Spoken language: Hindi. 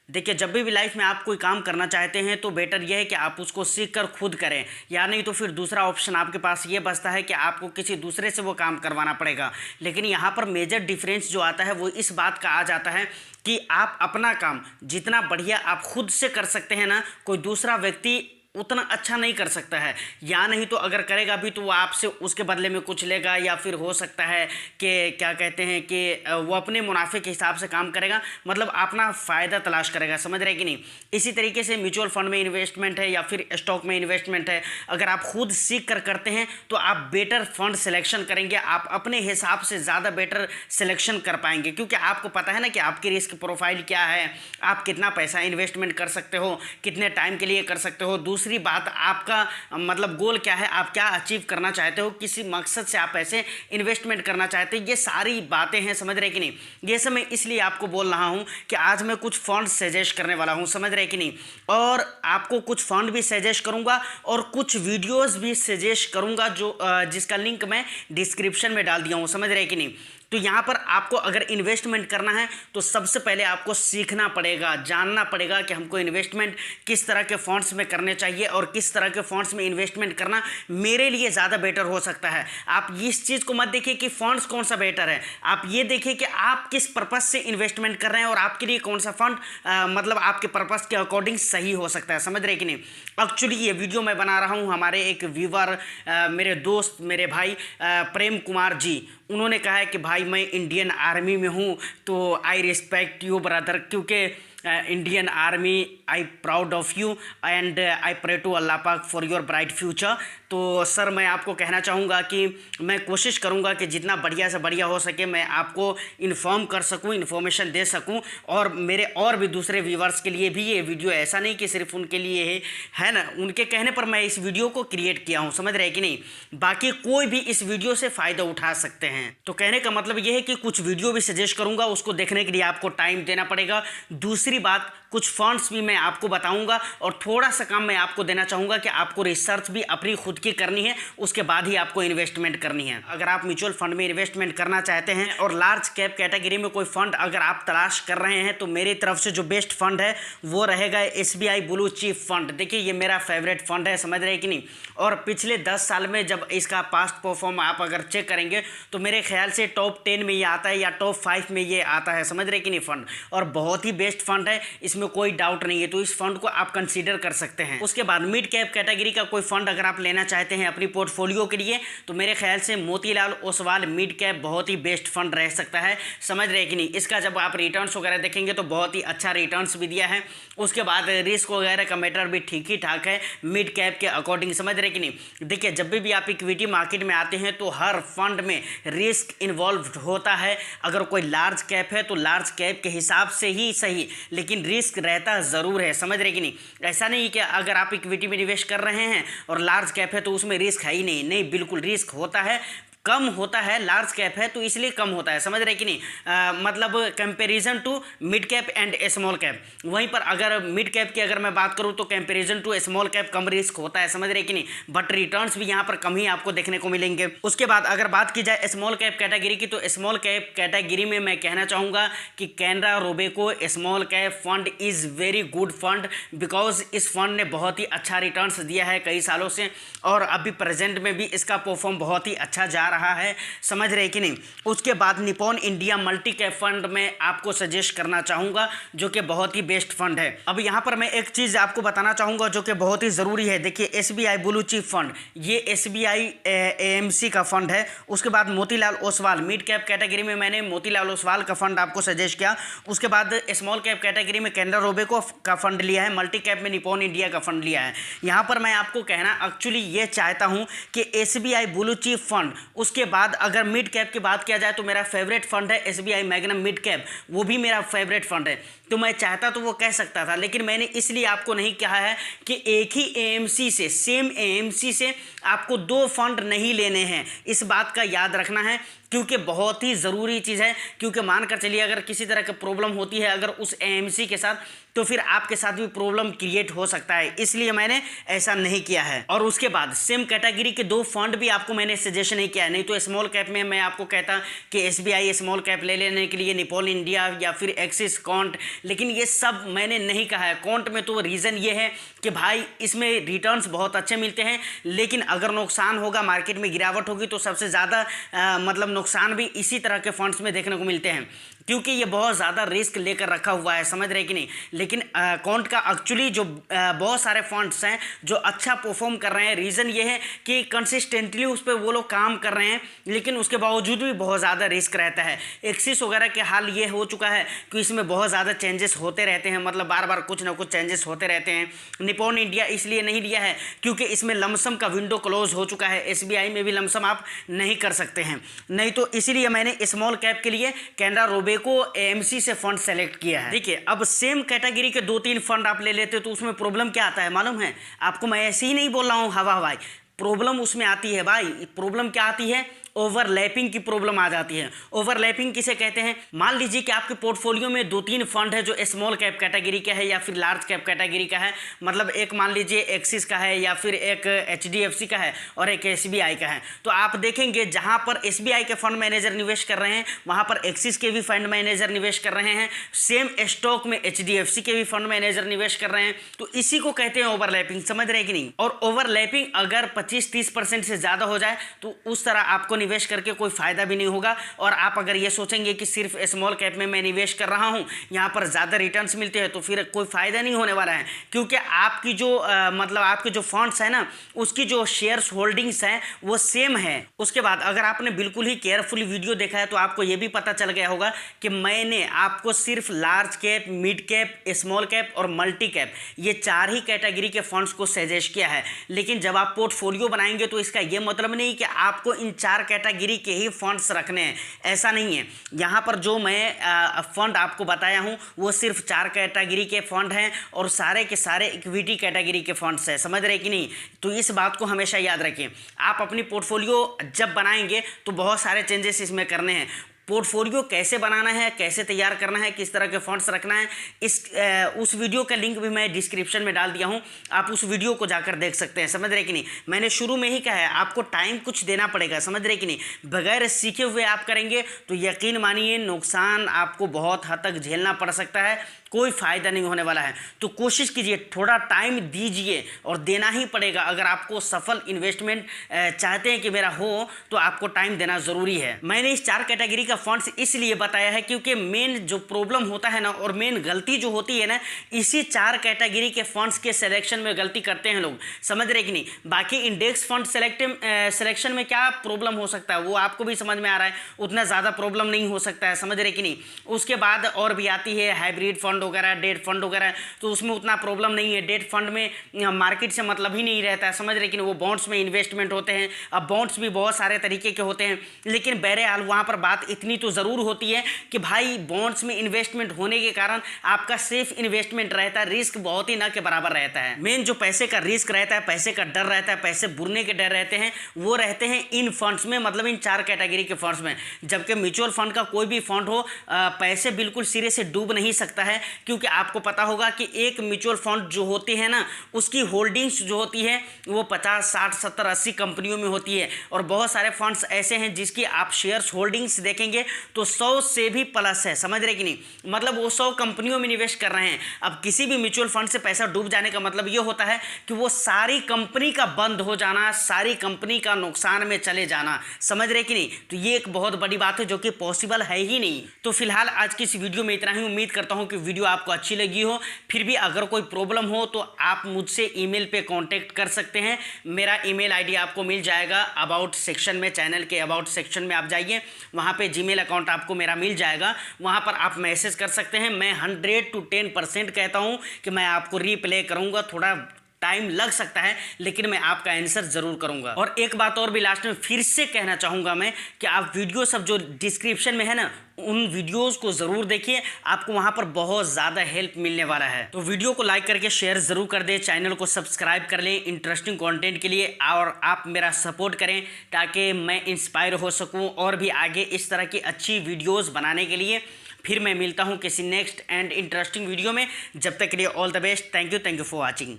देखिए, जब भी लाइफ में आप कोई काम करना चाहते हैं तो बेटर यह है कि आप उसको सीख कर खुद करें, या नहीं तो फिर दूसरा ऑप्शन आपके पास ये बचता है कि आपको किसी दूसरे से वो काम करवाना पड़ेगा। लेकिन यहाँ पर मेजर डिफरेंस जो आता है वो इस बात का आ जाता है कि आप अपना काम जितना बढ़िया आप खुद से कर सकते हैं ना, कोई दूसरा व्यक्ति उतना अच्छा नहीं कर सकता है। या नहीं तो अगर करेगा भी तो वो आपसे उसके बदले में कुछ लेगा, या फिर हो सकता है कि क्या कहते हैं कि वो अपने मुनाफे के हिसाब से काम करेगा, मतलब अपना फ़ायदा तलाश करेगा। समझ रहे कि नहीं? इसी तरीके से म्यूचुअल फंड में इन्वेस्टमेंट है या फिर स्टॉक में इन्वेस्टमेंट है, अगर आप खुद सीख कर करते हैं तो आप बेटर फंड सिलेक्शन करेंगे, आप अपने हिसाब से ज़्यादा बेटर सिलेक्शन कर पाएंगे, क्योंकि आपको पता है ना कि आपकी रिस्क प्रोफाइल क्या है, आप कितना पैसा इन्वेस्टमेंट कर सकते हो, कितने टाइम के लिए कर सकते हो। दूसरी बात, आपका मतलब गोल क्या है, आप क्या अचीव करना चाहते हो, किसी मकसद से आप पैसे इन्वेस्टमेंट करना चाहते हो, ये सारी बातें हैं। समझ रहे कि नहीं? ये सब मैं इसलिए आपको बोल रहा हूं कि आज मैं कुछ फंड सजेस्ट करने वाला हूं। समझ रहे कि नहीं? और आपको कुछ फंड भी सजेस्ट करूंगा और कुछ वीडियोस भी सजेस्ट करूंगा जो जिसका लिंक मैं डिस्क्रिप्शन में डाल दिया हूं। समझ रहे कि नहीं? तो यहाँ पर आपको अगर इन्वेस्टमेंट करना है तो सबसे पहले आपको सीखना पड़ेगा, जानना पड़ेगा कि हमको इन्वेस्टमेंट किस तरह के फंड्स में करने चाहिए और किस तरह के फंड्स में इन्वेस्टमेंट करना मेरे लिए ज़्यादा बेटर हो सकता है। आप इस चीज़ को मत देखिए कि फंड्स कौन सा बेटर है, आप ये देखिए कि आप किस पर्पज़ से इन्वेस्टमेंट कर रहे हैं और आपके लिए कौन सा फंड मतलब आपके पर्पज़ के अकॉर्डिंग सही हो सकता है। समझ रहे कि नहीं? एक्चुअली ये वीडियो मैं बना रहा हूँ, हमारे एक व्यूवर मेरे दोस्त मेरे भाई प्रेम कुमार जी, उन्होंने कहा है कि भाई मैं इंडियन आर्मी में हूँ तो आई रिस्पेक्ट यू ब्रदर, क्योंकि Indian army I proud of you and I pray to Allah पाक फॉर योर ब्राइट फ्यूचर। तो सर मैं आपको कहना चाहूँगा कि मैं कोशिश करूँगा कि जितना बढ़िया से बढ़िया हो सके मैं आपको इन्फॉर्म कर सकूँ, इन्फॉर्मेशन दे सकूँ, और मेरे और भी दूसरे व्यूवर्स के लिए भी ये वीडियो ऐसा नहीं कि सिर्फ उनके लिए है ना, उनके कहने पर मैं इस वीडियो को क्रिएट किया हूँ। समझ रहे कि नहीं? बाकी कोई भी इस वीडियो से फ़ायदा उठा सकते हैं। तो कहने का मतलब ये है कि कुछ वीडियो भी सजेस्ट करूँगा, उसको देखने के लिए आपको टाइम देना पड़ेगा। दूसरी बात, कुछ फंड्स भी मैं आपको बताऊंगा और थोड़ा सा काम मैं आपको देना चाहूँगा कि आपको रिसर्च भी अपनी खुद की करनी है, उसके बाद ही आपको इन्वेस्टमेंट करनी है। अगर आप म्यूचुअल फंड में इन्वेस्टमेंट करना चाहते हैं और लार्ज कैप कैटेगरी में कोई फंड अगर आप तलाश कर रहे हैं तो मेरी तरफ से जो बेस्ट फंड है वो रहेगा SBI ब्लू चिप फंड। देखिए, ये मेरा फेवरेट फंड है। समझ रहे कि नहीं? और पिछले 10 साल में जब इसका पास्ट परफॉर्म आप अगर चेक करेंगे तो मेरे ख्याल से टॉप 10 में ये आता है या टॉप 5 में ये आता है। समझ रहे कि नहीं? फंड और बहुत ही बेस्ट फंड है, इसमें कोई डाउट नहीं है। तो इस फंड को आप कंसीडर कर सकते हैं। उसके बाद मिड कैप कैटेगरी का कोई फंड अगर आप लेना चाहते हैं अपनी पोर्टफोलियो के लिए तो मेरे ख्याल से मोतीलाल ओसवाल मिड कैप बहुत ही बेस्ट फंड रह सकता है। समझ रहे कि नहीं? इसका जब आप रिटर्न्स वगैरह देखेंगे तो बहुत ही अच्छा रिटर्न्स भी दिया है। उसके बाद रिस्क वगैरह का मैटर भी ठीक ही ठाक है मिड कैप के अकॉर्डिंग। समझ रहे कि नहीं? देखिए, जब भी आप इक्विटी मार्केट में आते हैं तो हर फंड में रिस्क इन्वॉल्व होता है। अगर कोई लार्ज कैप है तो लार्ज कैप के हिसाब से ही सही, लेकिन रिस्क रहता ज़रूर है। समझ रहे कि नहीं? ऐसा नहीं कि अगर आप इक्विटी में निवेश कर रहे हैं और लार्ज कैप है तो उसमें रिस्क है ही नहीं। नहीं, बिल्कुल रिस्क होता है, कम होता है। लार्ज कैप है तो इसलिए कम होता है। समझ रहे कि नहीं? मतलब comparison to mid cap and small cap. वहीं पर अगर मिड कैप की अगर मैं बात करूं तो कंपैरिजन टू स्मॉल कैप कम रिस्क होता है। समझ रहे कि नहीं? बट रिटर्न्स भी यहां पर कम ही आपको देखने को मिलेंगे। उसके बाद अगर बात की जाए स्मॉल कैप कैटेगरी की तो स्मॉल कैप कैटेगरी में मैं कहना चाहूँगा कि Canara Robeco small cap fund is very good fund, because इस फंड ने बहुत ही अच्छा रिटर्न्स दिया है कई सालों से और अभी प्रेजेंट में भी इसका परफॉर्म बहुत ही अच्छा जा रहा है। समझ रहे कि नहीं? उसके बाद Nippon India multi cap fund में आपको सजेस्ट करना चाहूँगा जो कि बहुत ही बेस्ट फंड है। अब यहाँ पर मैं एक चीज़ आपको बताना चाहूँगा जो कि बहुत ही ज़रूरी है। देखिए, SBI ब्लू चिप फंड ये SBI AMC का फंड है। उसके बाद Motilal Oswal mid cap category में मैंने मोतीलाल ओसवाल का फंड आपको सजेस्ट किया। उसके बाद स्मॉल कैप कैटेगरी में कैनरा रोबेको का फंड लिया है, मल्टी कैप में निपॉन इंडिया का फंड लिया है। यहाँ पर मैं आपको कहना एक्चुअली ये चाहता हूँ कि SBI ब्लू चिप फंड, उसके बाद अगर मिड कैप की बात किया जाए तो मेरा फेवरेट फंड है SBI मैग्नम मिड कैप, वो भी मेरा फेवरेट फंड है। तो मैं चाहता तो वो कह सकता था, लेकिन मैंने इसलिए आपको नहीं कहा है कि एक ही AMC से, सेम AMC से आपको दो फंड नहीं लेने हैं। इस बात का याद रखना है क्योंकि बहुत ही ज़रूरी चीज़ है। क्योंकि मानकर चलिए अगर किसी तरह की प्रॉब्लम होती है अगर उस एएमसी के साथ, तो फिर आपके साथ भी प्रॉब्लम क्रिएट हो सकता है, इसलिए मैंने ऐसा नहीं किया है। और उसके बाद सेम कैटेगरी के 2 फंड भी आपको मैंने सजेशन नहीं किया है। नहीं तो स्मॉल कैप में मैं आपको कहता कि एसबीआई स्मॉल कैप ले लेने के लिए, निपॉन इंडिया या फिर एक्सिस क्वांट, लेकिन ये सब मैंने नहीं कहा है। क्वांट में तो रीज़न ये है कि भाई इसमें रिटर्न्स बहुत अच्छे मिलते हैं, लेकिन अगर नुकसान होगा, मार्केट में गिरावट होगी, तो सबसे ज़्यादा मतलब नुकसान भी इसी तरह के फंड्स में देखने को मिलते हैं, क्योंकि ये बहुत ज़्यादा रिस्क लेकर रखा हुआ है, समझ रहे कि नहीं। लेकिन क्वांट का एक्चुअली जो बहुत सारे फंड्स हैं जो अच्छा परफॉर्म कर रहे हैं, रीज़न ये है कि कंसिस्टेंटली उस पर वो लोग काम कर रहे हैं, लेकिन उसके बावजूद भी बहुत ज़्यादा रिस्क रहता है। एक्सिस वगैरह के हाल ये हो चुका है कि इसमें बहुत ज़्यादा चेंजेस होते रहते हैं, मतलब बार बार कुछ ना कुछ चेंजेस होते रहते हैं। निपॉन इंडिया इसलिए नहीं लिया है क्योंकि इसमें लमसम का विंडो क्लोज हो चुका है, एसबीआई में भी लमसम आप नहीं कर सकते हैं। नहीं तो इसीलिए मैंने स्मॉल कैप के लिए कैनरा रोबेको एएमसी से फंड सेलेक्ट किया है। देखिए अब सेम कैटेगरी के 2-3 फंड आप ले लेते तो उसमें प्रॉब्लम क्या आता है मालूम है आपको। मैं ऐसे ही नहीं बोल रहा हूँ हवा हवाई, प्रॉब्लम उसमें आती है भाई। प्रॉब्लम क्या आती है? ओवरलैपिंग की प्रॉब्लम आ जाती है। ओवरलैपिंग किसे कहते हैं? मान लीजिए कि आपके पोर्टफोलियो में 2-3 फंड है जो स्मॉल कैप कैटेगरी का है या फिर लार्ज कैप कैटेगरी का है, मतलब एक मान लीजिए एक्सिस का है या फिर एक एचडीएफसी का है और एक एसबीआई का है। तो आप देखेंगे जहां पर एसबीआई के फंड मैनेजर निवेश कर रहे हैं वहां पर एक्सिस के भी फंड मैनेजर निवेश कर रहे हैं, सेम स्टॉक में एचडीएफसी के भी फंड मैनेजर निवेश कर रहे हैं। तो इसी को कहते हैं ओवरलैपिंग, समझ रहे कि नहीं। और ओवरलैपिंग अगर 25-30% से ज़्यादा हो जाए तो उस तरह आपको निवेश करके कोई फायदा भी नहीं होगा। और आप अगर ये सोचेंगे कि सिर्फ स्मॉल कैप में मैं निवेश कर रहा हूं, यहां पर ज़्यादा रिटर्न्स मिलते हैं, तो फिर कोई फायदा नहीं होने वाला है। क्योंकि आपकी जो मतलब आपके जो फंड्स है ना, उसकी जो शेयर्स होल्डिंग्स हैं वो सेम है। उसके बाद अगर आपने बिल्कुल ही केयरफुली वीडियो देखा है तो आपको ये भी पता चल गया होगा कि मैंने आपको सिर्फ large cap, mid cap, small cap और मल्टी कैप, ये 4 ही कैटेगरी के फंड्स को सजेस्ट किया है। लेकिन जब आप पोर्टफोलियो बनाएंगे तो इसका ये मतलब नहीं कि आपको इन 4 कैटेगरी के ही फंड्स रखने हैं, ऐसा नहीं है। यहाँ पर जो मैं फंड आपको बताया हूँ वो सिर्फ 4 कैटेगरी के फंड हैं और सारे के सारे इक्विटी कैटेगरी के फंड्स हैं, समझ रहे कि नहीं। तो इस बात को हमेशा याद रखिए। आप अपनी पोर्टफोलियो जब बनाएंगे तो बहुत सारे चेंजेस इसमें करने हैं। पोर्टफोलियो कैसे बनाना है, कैसे तैयार करना है, किस तरह के फंड्स रखना है, उस वीडियो का लिंक भी मैं डिस्क्रिप्शन में डाल दिया हूं, आप उस वीडियो को जाकर देख सकते हैं, समझ रहे कि नहीं। मैंने शुरू में ही कहा है आपको टाइम कुछ देना पड़ेगा, समझ रहे कि नहीं। बगैर सीखे हुए आप करेंगे तो यकीन मानिए नुकसान आपको बहुत हद तक झेलना पड़ सकता है, कोई फ़ायदा नहीं होने वाला है। तो कोशिश कीजिए, थोड़ा टाइम दीजिए और देना ही पड़ेगा। अगर आपको सफल इन्वेस्टमेंट चाहते हैं कि मेरा हो तो आपको टाइम देना ज़रूरी है। मैंने इस 4 कैटेगरी का फंड्स इसलिए बताया है क्योंकि मेन जो प्रॉब्लम होता है ना और मेन गलती जो होती है ना, इसी 4 कैटेगरी के फंड्स के सिलेक्शन में गलती करते हैं लोग, समझ रहे कि नहीं। बाकी इंडेक्स फंड सिलेक्शन में क्या प्रॉब्लम हो सकता है वो आपको भी समझ में आ रहा है, उतना ज़्यादा प्रॉब्लम नहीं हो सकता है, समझ रहे कि नहीं। उसके बाद और भी आती है हाइब्रिड फंड वगैरह, डेट फंड वगैरह, तो उसमें उतना प्रॉब्लम नहीं है। डेट फंड में मार्केट से मतलब ही नहीं रहता है, समझ रहे कि वो बॉन्ड्स में इन्वेस्टमेंट होते हैं। अब बॉन्ड्स भी बहुत सारे तरीके के होते हैं, लेकिन बहरहाल वहाँ पर बात इतनी तो ज़रूर होती है कि भाई बॉन्ड्स में इन्वेस्टमेंट होने के कारण आपका सेफ इन्वेस्टमेंट रहता है, रिस्क बहुत ही ना के बराबर रहता है। मेन जो पैसे का रिस्क रहता है, पैसे का डर रहता है, पैसे बुरने के डर रहते हैं, वो रहते हैं इन फंड्स में, मतलब इन 4 कैटेगरी के फंड्स में। जबकि म्यूचुअल फंड का कोई भी फंड हो पैसे बिल्कुल सिरे से डूब नहीं सकता है, क्योंकि आपको पता होगा कि एक म्यूचुअल फंड जो होती है ना, उसकी होल्डिंग्स जो होती है वो 50, 60, 70, 80 कंपनियों में होती है। और बहुत सारे फंड्स ऐसे हैं जिसकी आप शेयर्स होल्डिंग्स देखेंगे तो 100 से भी प्लस है, समझ रहे कि नहीं। मतलब वो 100 कंपनियों में निवेश कर रहे हैं। अब किसी भी म्यूचुअल फंड से पैसा डूब जाने का मतलब ये होता है कि वो सारी कंपनी का बंद हो जाना, सारी कंपनी का नुकसान में चले जाना, समझ रहे कि नहीं। तो ये एक बहुत बड़ी बात है जो कि पॉसिबल है ही नहीं। तो फिलहाल आज की इस वीडियो में इतना ही। उम्मीद करता हूँ कि वीडियो आपको अच्छी लगी हो। फिर भी अगर कोई प्रॉब्लम हो तो आप मुझसे ईमेल पे कांटेक्ट कर सकते हैं। मेरा ईमेल आईडी आपको मिल जाएगा अबाउट सेक्शन में, चैनल के अबाउट सेक्शन में आप जाइए, वहाँ पे जीमेल अकाउंट आपको मेरा मिल जाएगा, वहाँ पर आप मैसेज कर सकते हैं। मैं 100 to 10% कहता हूँ कि मैं आपको रिप्लाई करूँगा। थोड़ा टाइम लग सकता है, लेकिन मैं आपका आंसर जरूर करूंगा। और एक बात और भी लास्ट में फिर से कहना चाहूंगा मैं कि आप वीडियो सब जो डिस्क्रिप्शन में है ना, उन वीडियोस को जरूर देखिए, आपको वहां पर बहुत ज्यादा हेल्प मिलने वाला है। तो वीडियो को लाइक करके शेयर जरूर कर दें, चैनल को सब्सक्राइब कर लें इंटरेस्टिंग कंटेंट के लिए, और आप मेरा सपोर्ट करें ताकि मैं इंस्पायर हो सकूं और भी आगे इस तरह की अच्छी वीडियोस बनाने के लिए। फिर मैं मिलता हूं किसी नेक्स्ट एंड इंटरेस्टिंग वीडियो में। जब तक के लिए all the best. Thank you for watching.